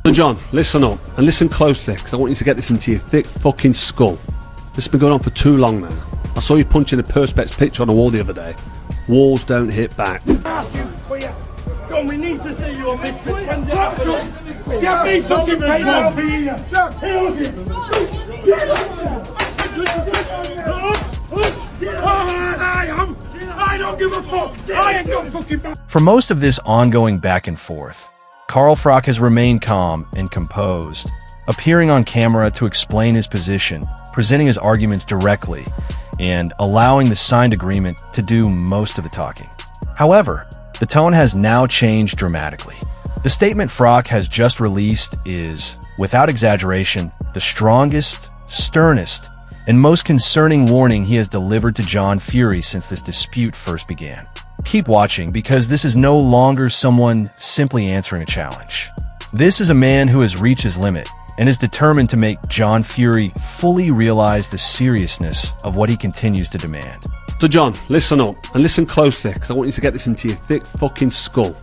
So John, listen up and listen closely, because I want you to get this into your thick fucking skull. This has been going on for too long now. I saw you punching a Perspex picture on a wall the other day. Walls don't hit back. John, we need to see you on Misfits. When's it happening? Get me fucking paid out for you. Hey, look at I don't give a fuck. I ain't got fucking back. For most of this ongoing back and forth, Carl Froch has remained calm and composed, appearing on camera to explain his position, presenting his arguments directly, and allowing the signed agreement to do most of the talking. However, the tone has now changed dramatically. The statement Froch has just released is, without exaggeration, the strongest, sternest, and most concerning warning he has delivered to John Fury since this dispute first began. Keep watching, because this is no longer someone simply answering a challenge. This is a man who has reached his limit and is determined to make John Fury fully realize the seriousness of what he continues to demand. So John, listen up and listen closely, because I want you to get this into your thick fucking skull.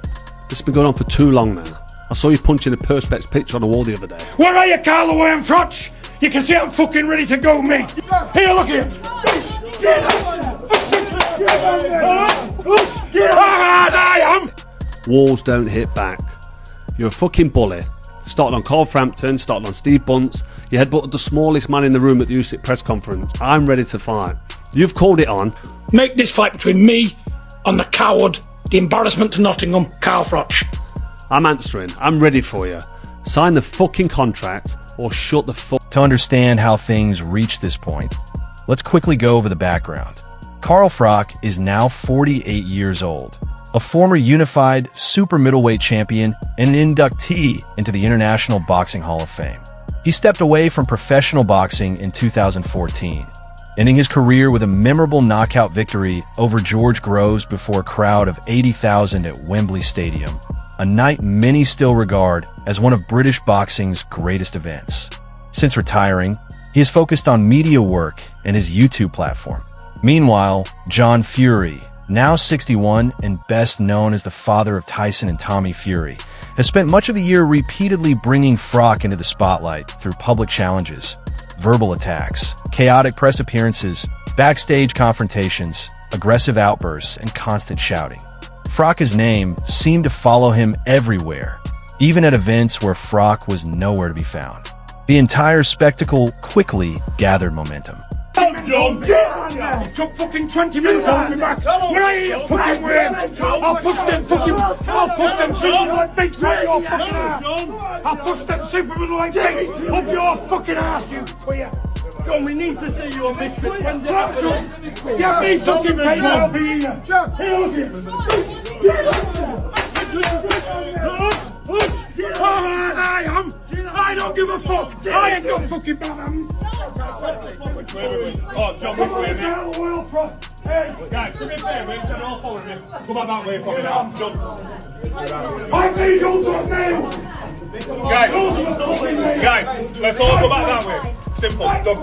This has been going on for too long now. I saw you punching a Perspex picture on a wall the other day. Where are you, Carlo and Froch? You can see I'm fucking ready to go, mate. Here, look here. I am. Walls don't hit back. You're a fucking bully. Started on Carl Frampton, started on Steve Bunce. You headbutted the smallest man in the room at the Usyk press conference. I'm ready to fight. You've called it on. Make this fight between me and the coward, the embarrassment to Nottingham, Carl Froch. I'm answering. I'm ready for you. Sign the fucking contract or shut the fuck. To understand how things reached this point, let's quickly go over the background. Carl Froch is now 48 years old, a former unified super middleweight champion and an inductee into the International Boxing Hall of Fame. He stepped away from professional boxing in 2014, ending his career with a memorable knockout victory over George Groves before a crowd of 80,000 at Wembley Stadium, a night many still regard as one of British boxing's greatest events. Since retiring, he has focused on media work and his YouTube platform. Meanwhile, John Fury, now 61 and best known as the father of Tyson and Tommy Fury, has spent much of the year repeatedly bringing Froch into the spotlight through public challenges, verbal attacks, chaotic press appearances, backstage confrontations, aggressive outbursts, and constant shouting. Froch's name seemed to follow him everywhere, even at events where Froch was nowhere to be found. The entire spectacle quickly gathered momentum. It took fucking 20 minutes to hold me back. When I hear you fucking win, I'll push them super middleweight beats up your fucking ass. I'll push them super middleweight beats up your fucking ass, you queer. John, we need to see you on Misfits. When's it happening? Get me fucking paid out for you. Hey, look here. I am. I don't give a fuck. I ain't got fucking bad hands. Oh, John, which way, mate? Hey, Guys, come in there, mate. Turn all forward, mate. Come on that way for me now. John. fight me, don't talk now. Guys, let's all go back that way. Simple. Go.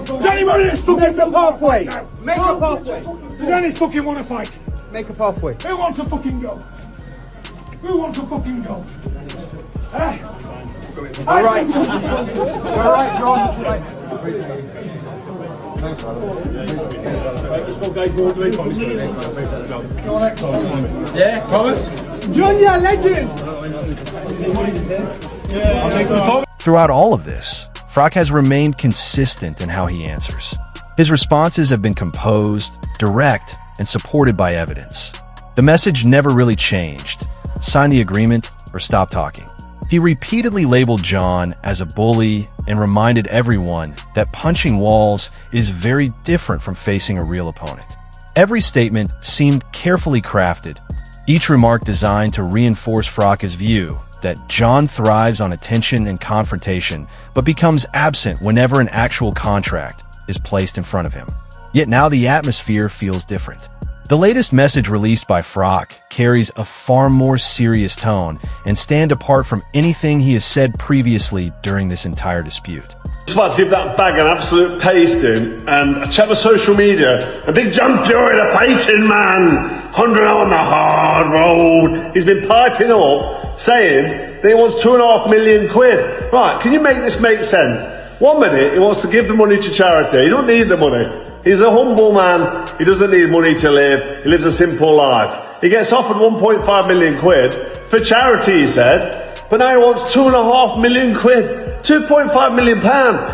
Does anybody that's fucking Make a pathway. Make a pathway. Does any fucking want to fight? Make a pathway. Who wants to fucking go? Who wants to fucking go? All right. All right, John. Right. Let's go, guys. Go away from me. Yeah, promise. John, you're a legend. Throughout all of this, Froch has remained consistent in how he answers. His responses have been composed, direct, and supported by evidence. The message never really changed: sign the agreement or stop talking. He repeatedly labeled John as a bully and reminded everyone that punching walls is very different from facing a real opponent. Every statement seemed carefully crafted, each remark designed to reinforce Froch's view that John thrives on attention and confrontation, but becomes absent whenever an actual contract is placed in front of him. Yet now the atmosphere feels different. The latest message released by Froch carries a far more serious tone and stands apart from anything he has said previously during this entire dispute. Just about to give that bag an absolute pasting, and I checked the social media. A big John Fury, the fighting man, 100 on the hard road. He's been piping up, saying that he wants £2.5 million. Right, can you make this make sense? 1 minute he wants to give the money to charity. He don't need the money. He's a humble man. He doesn't need money to live. He lives a simple life. He gets offered £1.5 million for charity, he said, but now he wants £2.5 million. £2.5 million.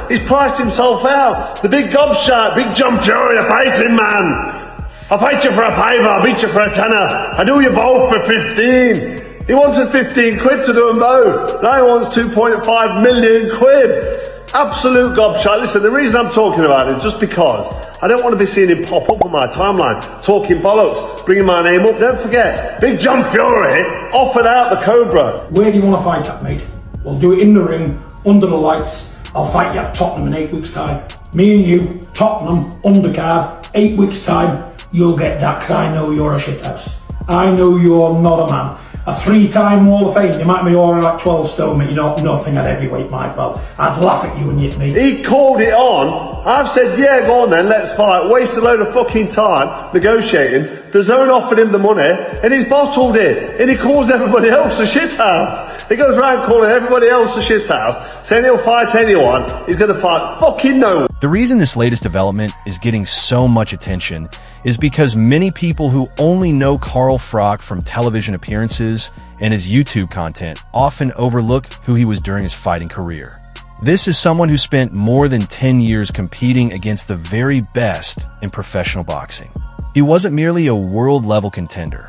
He's priced himself out. The big gobshite, big John Fury, the fighting man. I'll fight you for a fiver, I'll beat you for a tenner. I do you both for 15. He wanted 15 quid to do them both. Now he wants 2.5 million quid. Absolute gobshite. Listen, the reason I'm talking about it is just because I don't want to be seeing him pop up on my timeline, talking bollocks, bringing my name up. Don't forget, big John Fury offered out the Cobra. Where do you want to fight at, mate? We'll do it in the ring, under the lights. I'll fight you at Tottenham in 8 weeks' time. Me and you, Tottenham, undercard, 8 weeks' time, you'll get that, because I know you're a shithouse. I know you're not a man. A 3-time Hall of Fame. You might be already like 12 stone, mate. You're not nothing at heavyweight, my pal. I'd laugh at you and you, mate. He called it on. I've said, yeah, go on then, let's fight. Waste a load of fucking time negotiating. The Zone offered him the money, and he's bottled it. And he calls everybody else a shithouse. He goes around calling everybody else a shithouse, saying he'll fight anyone. He's going to fight fucking no one. The reason this latest development is getting so much attention is because many people who only know Carl Froch from television appearances and his YouTube content often overlook who he was during his fighting career. This is someone who spent more than 10 years competing against the very best in professional boxing. He wasn't merely a world-level contender.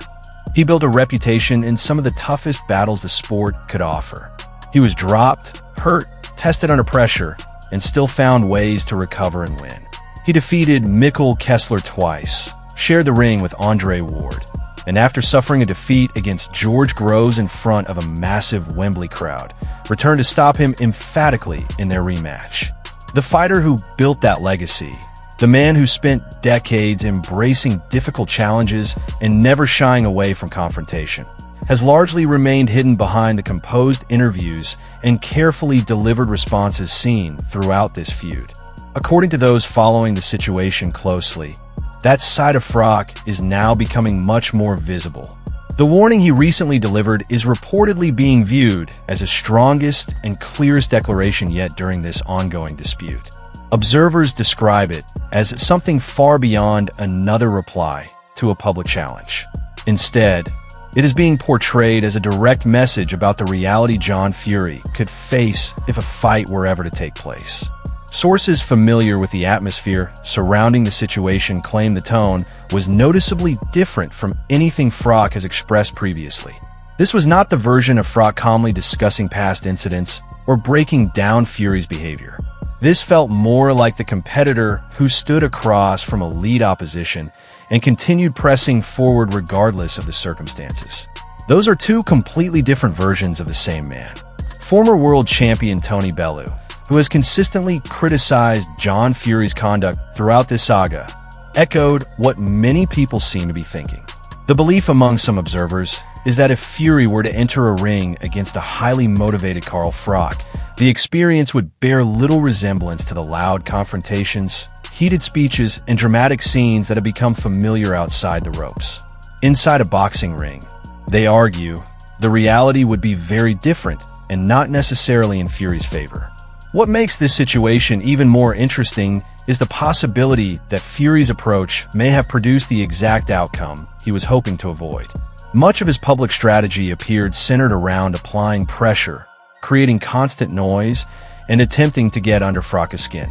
He built a reputation in some of the toughest battles the sport could offer. He was dropped, hurt, tested under pressure, and still found ways to recover and win. He defeated Mikkel Kessler twice, shared the ring with Andre Ward, and after suffering a defeat against George Groves in front of a massive Wembley crowd, returned to stop him emphatically in their rematch. The fighter who built that legacy, the man who spent decades embracing difficult challenges and never shying away from confrontation, has largely remained hidden behind the composed interviews and carefully delivered responses seen throughout this feud. According to those following the situation closely, that side of Froch is now becoming much more visible. The warning he recently delivered is reportedly being viewed as his strongest and clearest declaration yet during this ongoing dispute. Observers describe it as something far beyond another reply to a public challenge. Instead, it is being portrayed as a direct message about the reality John Fury could face if a fight were ever to take place. Sources familiar with the atmosphere surrounding the situation claim the tone was noticeably different from anything Froch has expressed previously. This was not the version of Froch calmly discussing past incidents or breaking down Fury's behavior. This felt more like the competitor who stood across from a lead opposition and continued pressing forward regardless of the circumstances. Those are two completely different versions of the same man. Former world champion Tony Bellew, who has consistently criticized John Fury's conduct throughout this saga, echoed what many people seem to be thinking. The belief among some observers is that if Fury were to enter a ring against a highly motivated Carl Froch, the experience would bear little resemblance to the loud confrontations, heated speeches, and dramatic scenes that have become familiar outside the ropes. Inside a boxing ring, they argue, the reality would be very different and not necessarily in Fury's favor. What makes this situation even more interesting is the possibility that Fury's approach may have produced the exact outcome he was hoping to avoid. Much of his public strategy appeared centered around applying pressure, creating constant noise, and attempting to get under Froch's skin.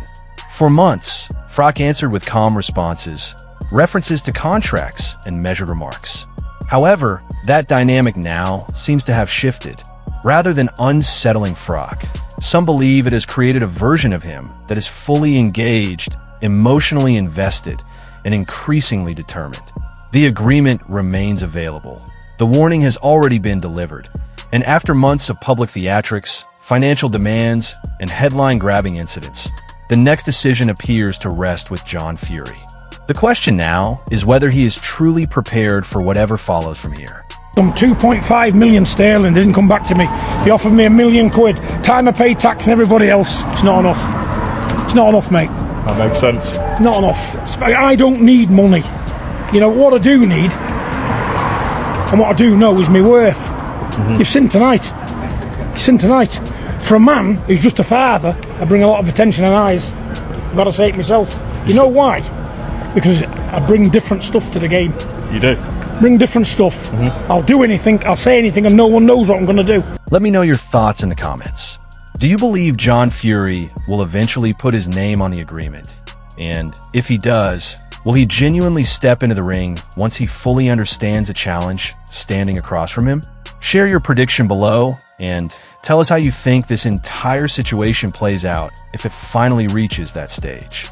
For months, Froch answered with calm responses, references to contracts, and measured remarks. However, that dynamic now seems to have shifted. Rather than unsettling Froch, some believe it has created a version of him that is fully engaged, emotionally invested, and increasingly determined. The agreement remains available. The warning has already been delivered, and after months of public theatrics, financial demands, and headline-grabbing incidents, the next decision appears to rest with John Fury. The question now is whether he is truly prepared for whatever follows from here. Some 2.5 million sterling didn't come back to me. He offered me £1 million. Time I paid tax and everybody else. It's not enough. It's not enough, mate. That makes sense. Not enough. I don't need money. You know, what I do need, and what I do know, is my worth. You've seen tonight. You've seen tonight. For a man who's just a father, I bring a lot of attention and eyes. I've got to say it myself. You know why? Because I bring different stuff to the game. You do? Bring different stuff. I'll do anything, I'll say anything, and no one knows what I'm going to do. Let me know your thoughts in the comments. Do you believe John Fury will eventually put his name on the agreement? And if he does, will he genuinely step into the ring once he fully understands a challenge standing across from him? Share your prediction below and tell us how you think this entire situation plays out if it finally reaches that stage.